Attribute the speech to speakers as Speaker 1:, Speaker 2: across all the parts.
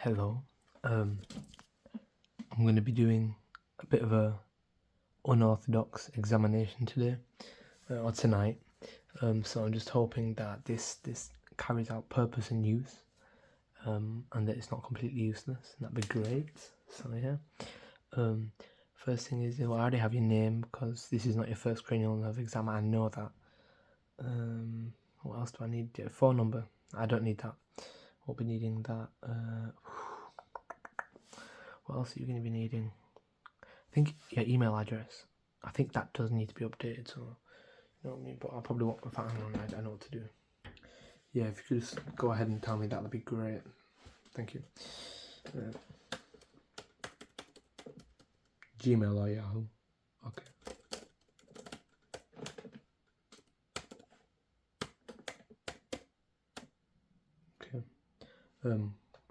Speaker 1: Hello. I'm going to be doing a bit of a unorthodox examination today, or tonight. So I'm just hoping that this carries out purpose and use, and that it's not completely useless. That'd be great. So yeah. First thing is, I already have your name because this is not your first cranial nerve exam. I know that. What else do I need? A phone number. I don't need that. We'll be needing that. What else are you going to be needing? I think your email address. I think that does need to be updated, so you know what I mean. But I'll probably walk my phone on. I know what to do. Yeah, if you could just go ahead and tell me, that'd be great. Thank you. Gmail or Yahoo. Okay. Okay.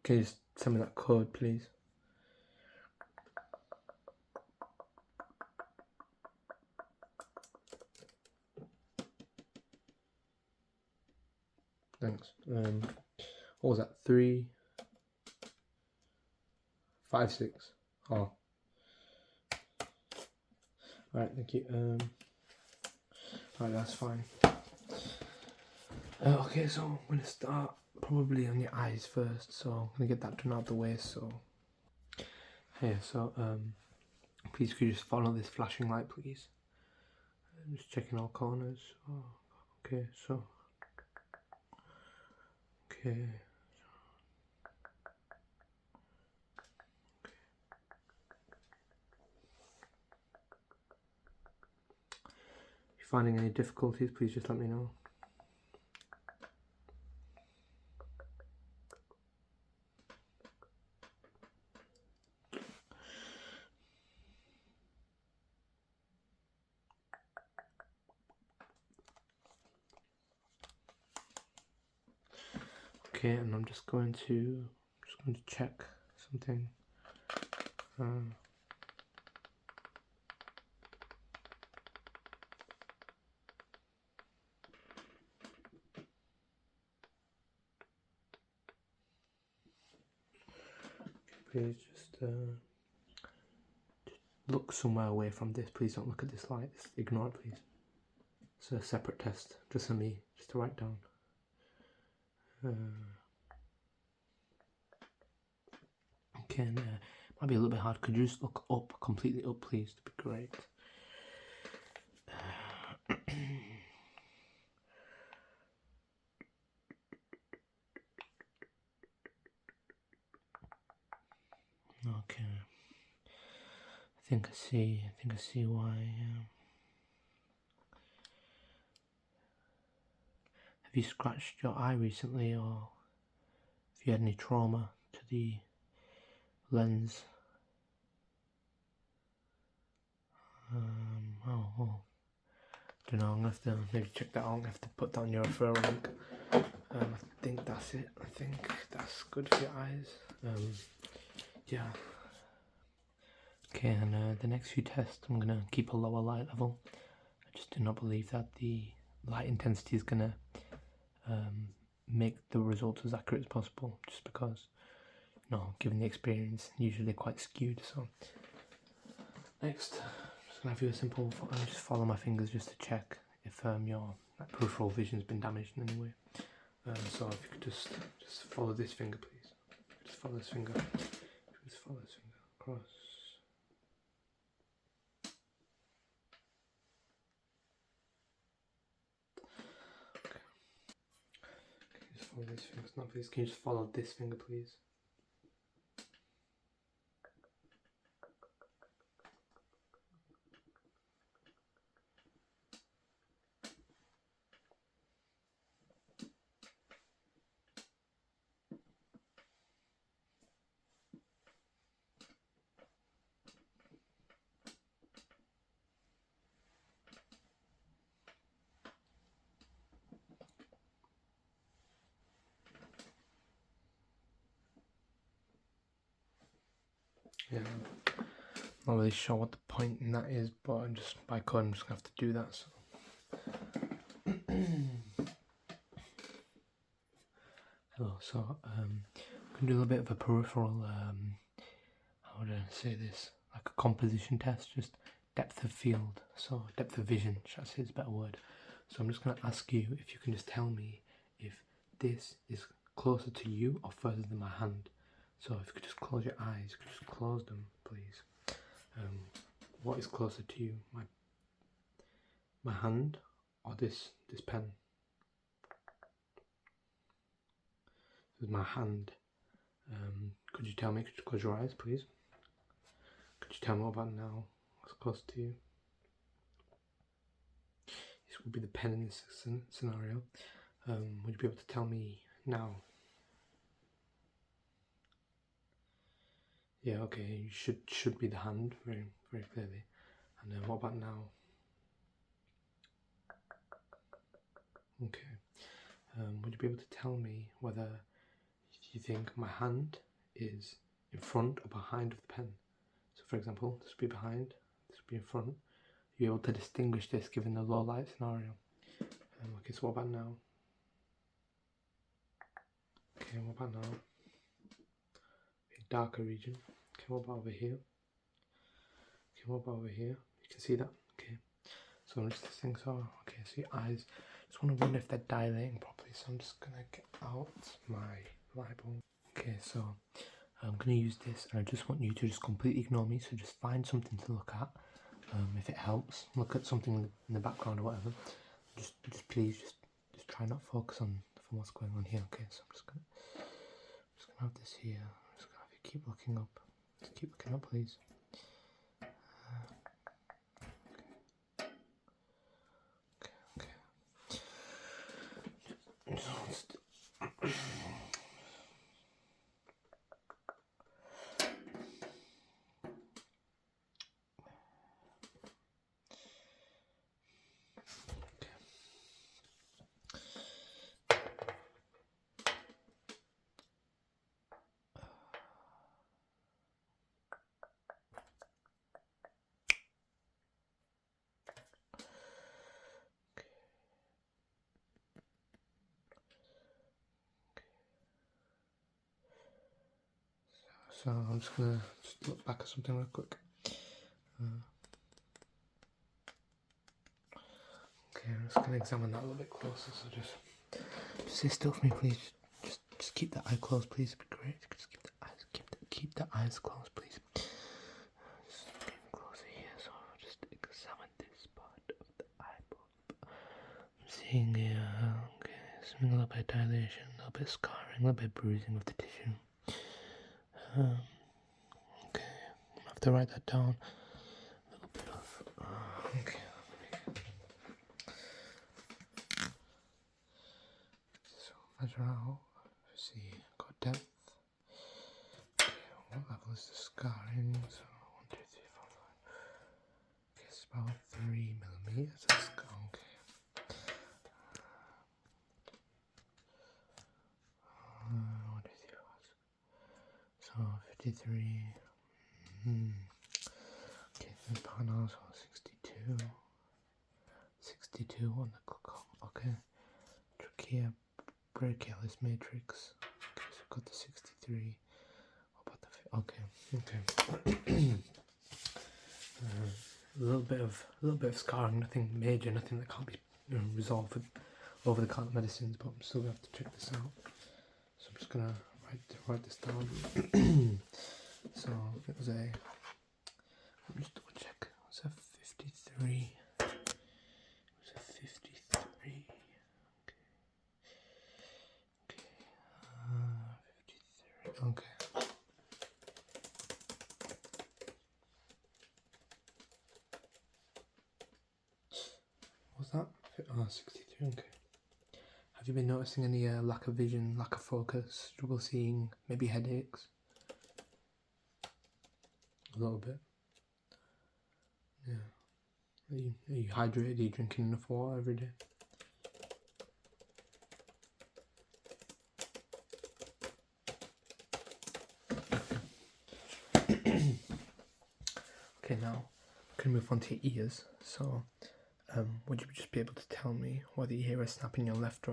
Speaker 1: Can you just send me that code, please? Thanks. What was that? 3, 5, 6. Oh. Alright, thank you. Alright, that's fine. Okay, so I'm gonna start probably on your eyes first. So I'm gonna get that done out of the way. So, hey, so please could you just follow this flashing light, please? I'm just checking all corners. Oh, okay, so. Okay. If you're finding any difficulties, please just let me know. Okay, and I'm just going to check something. Please just look somewhere away from this. Please don't look at this light. Just ignore it, please. It's a separate test, just for me, just to write down. Okay, and might be a little bit hard. Could you just look up, completely up, please? That'd be great. Okay. I think I see why. Have you scratched your eye recently, or have you had any trauma to the lens? Don't know. I'm gonna have to maybe check that out. I'm gonna have to put that on your referral link. I think that's it. I think that's good for your eyes. Yeah. Okay, and the next few tests, I'm gonna keep a lower light level. I just do not believe that the light intensity is gonna make the results as accurate as possible, just because, you know, given the experience, usually quite skewed. So next, I'm just gonna have you a simple, just follow my fingers just to check if your peripheral vision's been damaged in any way. So if you could just follow this finger, please. Just follow this finger. Just follow this finger across. Follow this finger. No, please. Can you just follow this finger, please? Yeah. Not really sure what the point in that is, but I'm just by code I'm just gonna have to do that. So. Hello. So I'm going to do a little bit of a peripheral, how would I say this, like a composition test, just depth of field, so depth of vision, should I say it's a better word. So I'm just going to ask you if you can just tell me if this is closer to you or further than my hand. So if you could just close your eyes, could you just close them, please. What is closer to you, my hand or this pen? This is my hand. Could you tell me? Could you close your eyes, please? Could you tell me what about now? What's close to you? This would be the pen in this scenario. Would you be able to tell me now? Yeah, okay, you should be the hand, very, very clearly. And then what about now? Okay. Would you be able to tell me whether you think my hand is in front or behind of the pen? So for example, this would be behind, this would be in front. You're able to distinguish this given the low light scenario. Okay, so what about now? Okay, what about now? A darker region. Okay, what about over here? Okay, what about over here? You can see that? Okay. So I'm just saying, so, okay, so your eyes, just want to wonder if they're dilating properly, so I'm just going to get out my light bulb. Okay, so I'm going to use this, and I just want you to just completely ignore me, so just find something to look at, if it helps, look at something in the background or whatever, just please, just try not focus on what's going on here. Okay, so I'm just gonna have this here, I'm just gonna have you keep looking up, just keep looking up, please. So I'm just gonna look back at something real quick. Okay, I'm just gonna examine that a little bit closer. So just stay still for me, please. Just keep the eye closed, please. It'd be great. Just keep the eyes closed, please. Just getting closer here. So I'll just examine this part of the eyeball. I'm seeing here. Okay, something a little bit of dilation, a little bit of scarring, a little bit of bruising of the tissue. Okay, I have to write that down. A little bit of. Okay. So measure out. See, got depth. Okay, what level is the scarring? So 1, 2, 3, 4, 5. Okay, it's about 3 millimeters of scar. Okay. So 53. Okay, the panel, so 62. 62 on the clock. Okay. Trachea brachialis matrix. Okay, so got the 63. What about the okay. A little bit of scarring, nothing major, nothing that can't be resolved with over the counter medicines, but I'm still gonna have to check this out. So I'm just gonna write this down. So it was a, let me just double check, it was a 53. It was a 53. Okay. 53. Okay. What's that? 63. Okay. Have you been noticing any lack of vision, lack of focus, trouble seeing, maybe headaches? A little bit. Yeah. Are you hydrated? Are you drinking enough water every day? Okay, now I'm going to move on to your ears. So, would you just be able to tell me whether you hear a snap in your left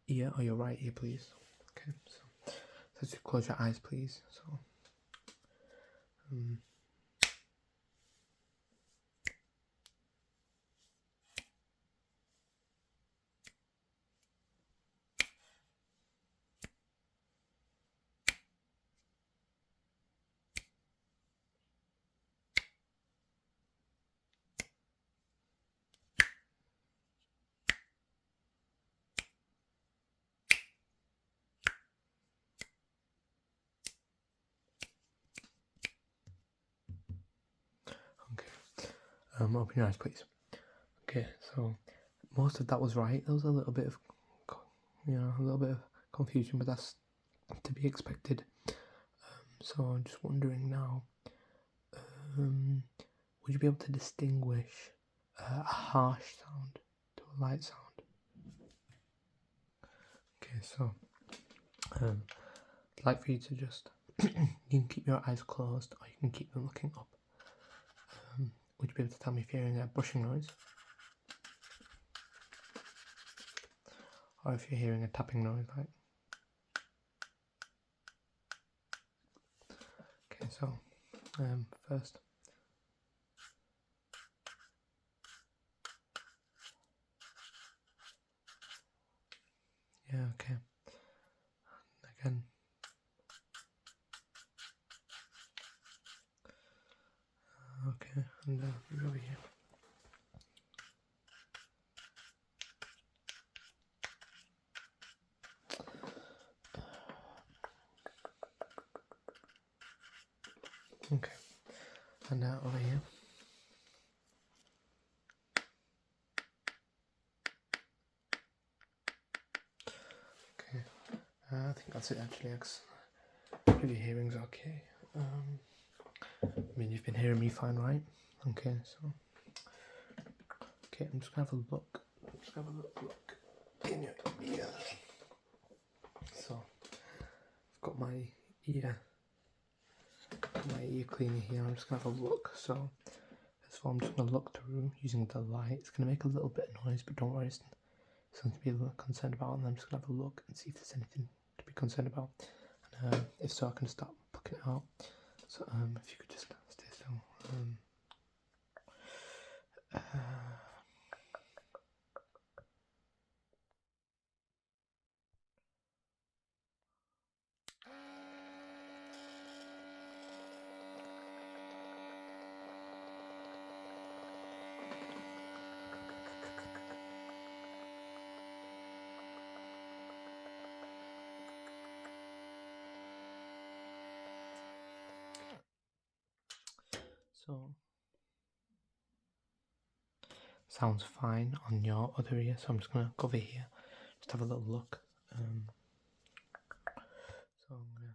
Speaker 1: ear or your right ear, please? Okay, so Let's just close your eyes, please. So, open your eyes, please. Okay, so most of that was right. There was a little bit of, confusion, but that's to be expected. So I'm just wondering now, would you be able to distinguish a harsh sound to a light sound? Okay, so I'd like for you to just, you can keep your eyes closed or you can keep them looking up. Would you be able to tell me if you're hearing a brushing noise? Or if you're hearing a tapping noise, like? Okay, so first, yeah, okay. Again, okay, and over here. Okay, and over here. Okay, I think that's it actually. If your hearing's okay. I mean, you've been hearing me fine, right? Okay, so. Okay, I'm just gonna have a look. Look in your ear. So, I've got my ear cleaner here. I'm just gonna have a look. So, first of all, I'm just gonna look through using the light. It's gonna make a little bit of noise, but don't worry, it's something to be a little concerned about. And I'm just gonna have a look and see if there's anything to be concerned about. And if so, I can start plucking it out. So, if you could just stay still. So, sounds fine on your other ear, so I'm just going to go over here, just have a little look. So I'm going to...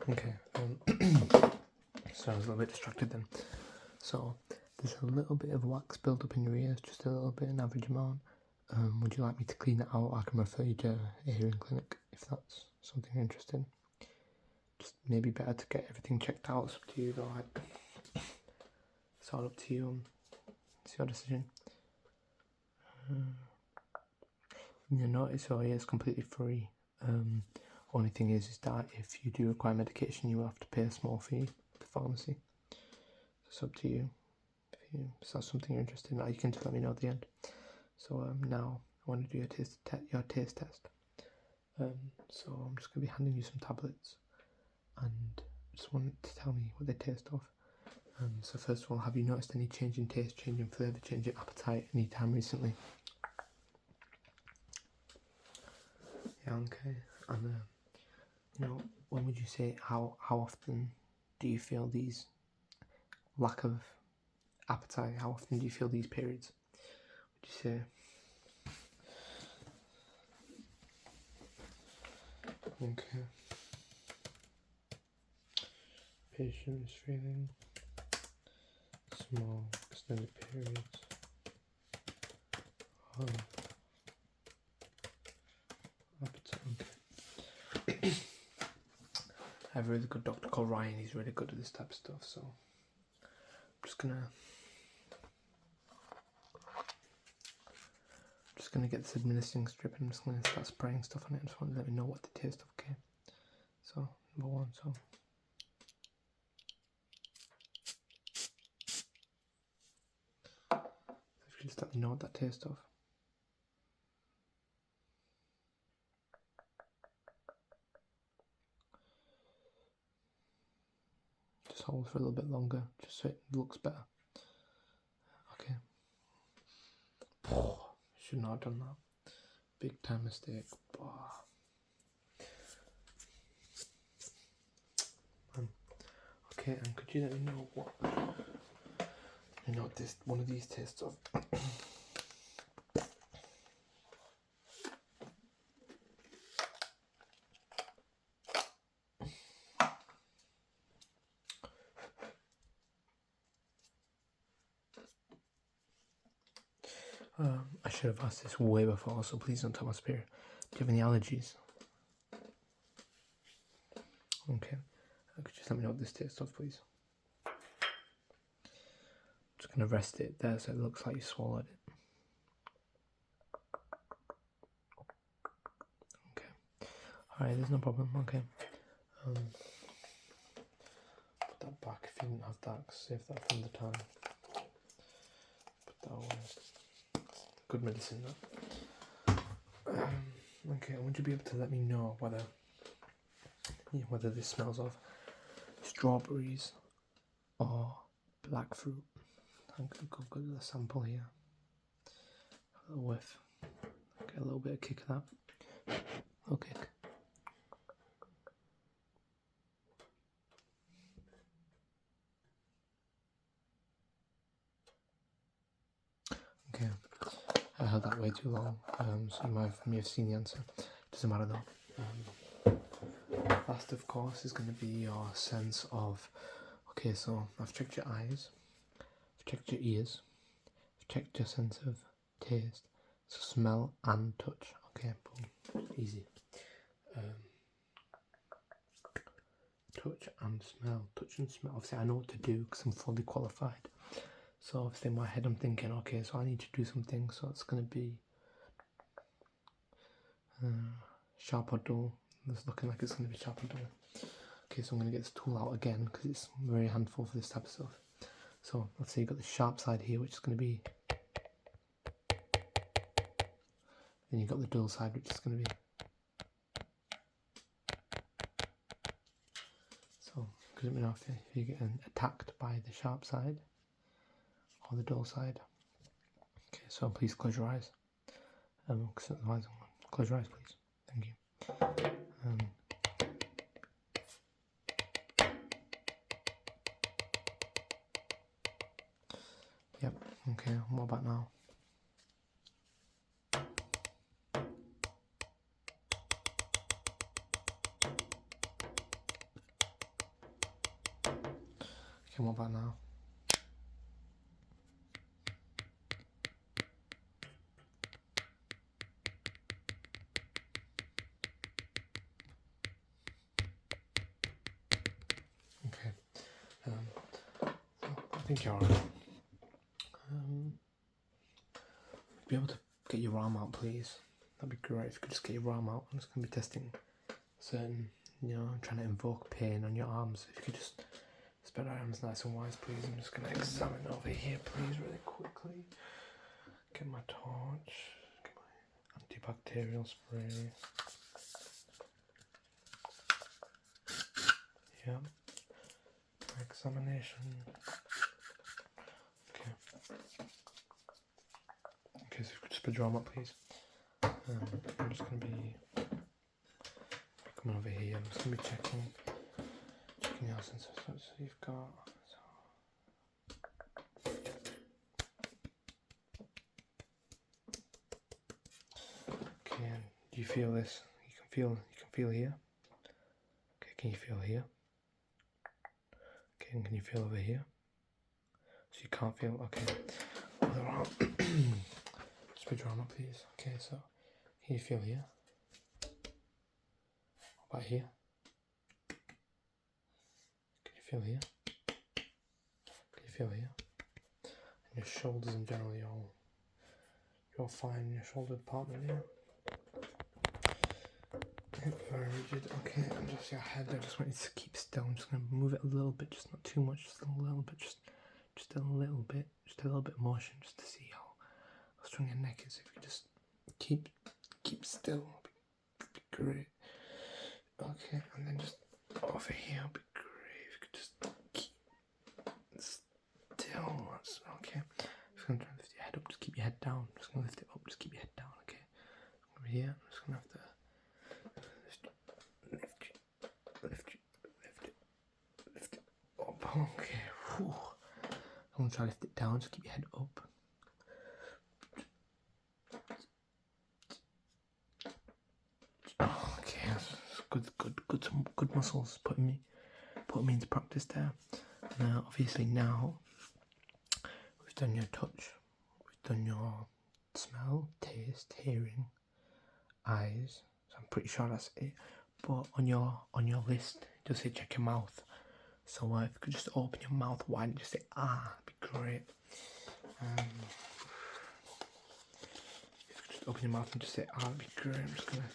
Speaker 1: Okay, so I was a little bit distracted then. So there's a little bit of wax built up in your ears, just a little bit, an average amount. Would you like me to clean it out? I can refer you to a hearing clinic if that's something you're interested in. Just maybe better to get everything checked out. It's up to you though. It's all up to you. It's your decision. You'll notice your ear is completely free. Only thing is that if you do require medication, you will have to pay a small fee to the pharmacy. It's up to you. If that's something you're interested in, you can just let me know at the end. So now I want to do your taste test. So I'm just going to be handing you some tablets, and just want to tell me what they taste of. So first of all, have you noticed any change in taste, change in flavour, change in appetite any time recently? Yeah, okay. And when would you say, how often do you feel these lack of appetite? How often do you feel these periods? Would you say? Okay. Patience, feeling. small extended periods of appetite. Okay. I have a really good doctor called Ryan. He's really good at this type of stuff, so I'm just gonna get this administering strip and I'm just gonna start spraying stuff on it. I just want to let me know what the taste of. Okay. So number one, so if you just let me know what that tastes of. Just hold for a little bit longer, just so it looks better. Okay. Should not have done that. Big time mistake. Okay, and could you let me know what this one of these tastes of? I should have asked this way before, so please don't tell my spirit. Do you have any allergies? Okay. Could you just let me know what this tastes of, please? I'm just going to rest it there so it looks like you swallowed it. Okay. Alright, there's no problem. Okay. Put that back if you didn't have that. Save that from the time. Put that away. Good medicine, that. Okay, would you be able to let me know whether this smells of strawberries or black fruit? I'm going to go get a sample here. A little whiff. Get a little bit of kick of that. Okay. Okay. I held that way too long, so you may have seen the answer. Doesn't matter though. Last, of course, is going to be your sense of. Okay, so I've checked your eyes, I've checked your ears, I've checked your sense of taste, so smell and touch. Okay, boom, easy. Touch and smell. Obviously, I know what to do because I'm fully qualified. So obviously in my head I'm thinking, okay, so I need to do something, so it's going to be sharp or dull. It's looking like it's going to be sharp or dull. Okay, so I'm going to get this tool out again because it's very handful for this type of stuff. So let's say you've got the sharp side here, which is going to be, then you've got the dull side, which is going to be, so let me know if you're getting attacked by the sharp side or the dull side. Okay, so please close your eyes. Close your eyes, please. Thank you. Yep. Okay. What about now? Okay. What about now? Okay. I think you're alright. Be able to get your arm out, please. That'd be great if you could just get your arm out. I'm just going to be testing certain, trying to invoke pain on your arms. If you could just spread your arms nice and wide, please. I'm just going to examine over here, please, really quickly. Get my torch. Get my antibacterial spray. Yeah. Examination. Okay. Okay, so if you could spread your arm up, please. I'm just going to be coming over here. I'm just going to be checking your sensors. So you've got. Okay, and do you feel this? You can feel here. Okay, can you feel here? Okay, and can you feel over here? So you can't feel, okay. Other arm. Just put your arm up, please. Okay, so can you feel here? What about here? Can you feel here? Can you feel here? And your shoulders in general, you're fine in your shoulder department here. Very rigid. Okay, and just your head. I just want you to keep still. I'm just gonna move it a little bit, just not too much, just a little bit, just a little bit, just a little bit of motion, just to see how strong your neck is. If you just keep still, it'd be great. Okay, and then just over here, it'd be great. If you could just keep still. That's okay. Just gonna try to lift your head up. Just keep your head down. Just gonna lift it up. Just keep your head down. Okay. Over here, I'm just gonna have to. Lift it up. Okay. Whew. I'm gonna try to lift it down. Just keep your head up. Okay, that's good muscles. Putting me into practice there. Now, obviously, now we've done your touch, we've done your smell, taste, hearing, eyes. So I'm pretty sure that's it. But on your list, it does say check your mouth. So if you could just open your mouth wide and just say ah, it'd be great. If you could just open your mouth and just say ah, it'd be great. I'm just gonna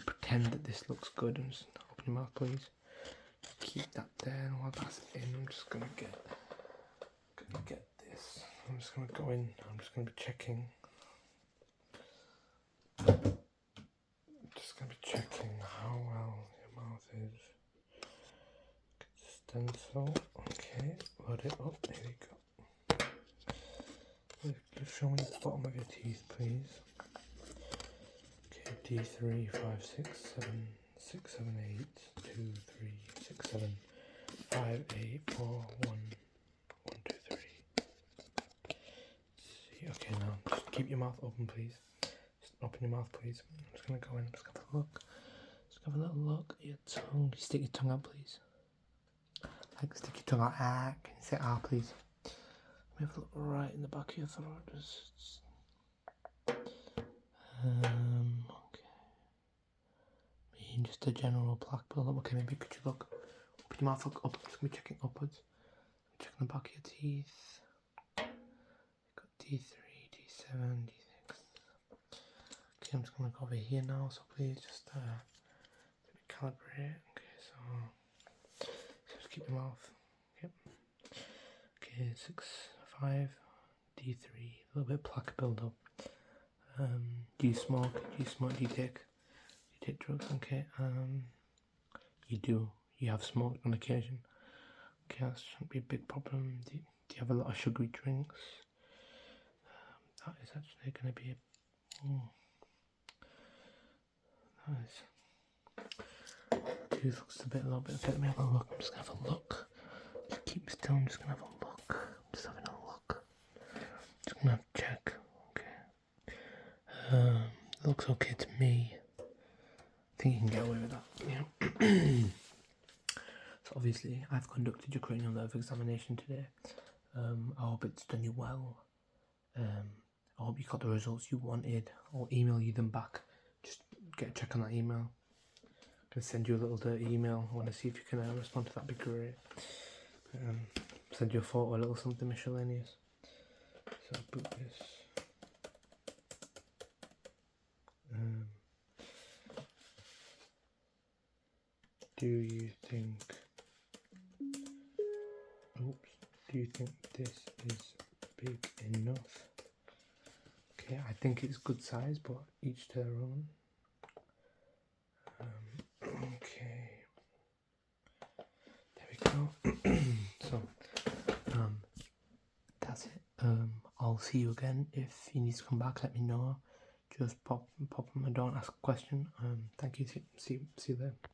Speaker 1: pretend that this looks good and just open your mouth, please. Just keep that there, and while that's in, I'm just gonna get this. I'm just gonna go in. I'm just gonna be checking. Just gonna be checking how well your mouth is. Stencil. Okay, load it up. There we go. Just show me the bottom of your teeth, please. Okay, D3, 5, 6, 7, 6, 7, 8, 2, 3, 6, 7, 5, 8, 4, 1, 1, 2, 3. See, okay, now just keep your mouth open, please. Just open your mouth, please. I'm just gonna go in. Just have a look. Just have a little look at your tongue. Stick your tongue out, please. Like, stick your tongue out. Ah, can you say ah, please? Let me have a look right in the back of your throat. Just okay. Just a general plaque build-up. Okay, maybe could you look? Open your mouth, look up. I'm just gonna be checking upwards. Checking the back of your teeth. You've got D3, D7, D6. Okay, I'm just gonna go over here now. So please just calibrate. Okay, so just keep your mouth. Yep. Okay, 6, 5, D3. A little bit of plaque build-up. Do you smoke? Do you take drugs? Okay. You do. You have smoked on occasion. Okay, that shouldn't be a big problem. Do you have a lot of sugary drinks? That is actually going to be that is. Tooth looks a little bit. Okay, let me have a look. I'm just going to have a look. Just keep still. I'm just going to have a look. I'm just having a look. Just going to have a check. Okay. It looks okay to me. I think you can get away with that. Yeah. So obviously, I've conducted your cranial nerve examination today. I hope it's done you well. I hope you got the results you wanted. I'll email you them back. Just get a check on that email. I'm going to send you a little dirty email. I want to see if you can respond to that. That'd be great. Send you a photo, a little something miscellaneous. So I'll put this. Do you think this is big enough? Okay, I think it's good size, but each to their own. Okay, there we go. So, that's it. I'll see you again. If you need to come back, let me know. Just pop them and don't ask a question. Thank you. See you there.